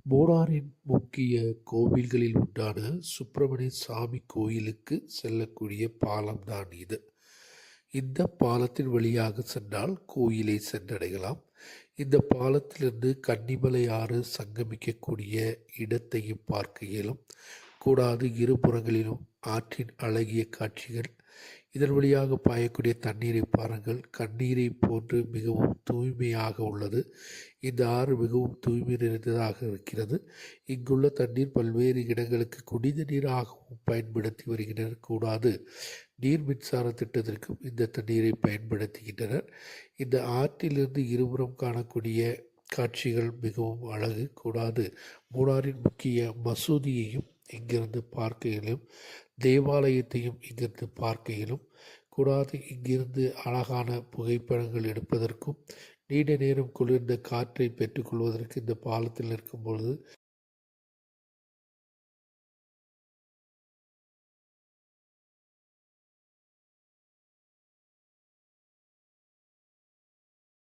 மூணாறின் முக்கிய கோவில்களில் ஒன்றான சுப்பிரமணிய சாமி கோயிலுக்கு செல்லக்கூடிய பாலம் தான் இது. இந்த பாலத்தின் வழியாக சென்றால் கோயிலை சென்றடையலாம். இந்த பாலத்திலிருந்து கன்னிமலை ஆறு சங்கமிக்கக்கூடிய இடத்தையும் பார்க்க இயலும். கூடாது இருபுறங்களிலும் ஆற்றின் அழகிய காட்சிகள். இதன் வழியாக பாயக்கூடிய தண்ணீரை பாருங்கள். கண்ணீரை போன்று மிகவும் தூய்மையாக உள்ளது. இந்த ஆறு மிகவும் தூய்மை நிறைந்ததாக இருக்கிறது. இங்குள்ள தண்ணீர் பல்வேறு இடங்களுக்கு குடித நீராகவும் பயன்படுத்தி வருகின்றனர். கூடாது நீர் மின்சார திட்டத்திற்கும் இந்த தண்ணீரை பயன்படுத்துகின்றனர். இந்த ஆற்றிலிருந்து இருபுறம் காணக்கூடிய காட்சிகள் மிகவும் அழகு. கூடாது மூணாறின் முக்கிய மசூதியையும் இங்கிருந்து பார்க்க இயலும். தேவாலயத்தையும் இங்கிருந்து பார்க்க இயலும். கூடாது இங்கிருந்து அழகான புகைப்படங்கள் எடுப்பதற்கும் நீண்ட நேரம் குளிர்ந்த காற்றை பெற்றுக்கொள்வதற்கு இந்த பாலத்தில் இருக்கும் பொழுது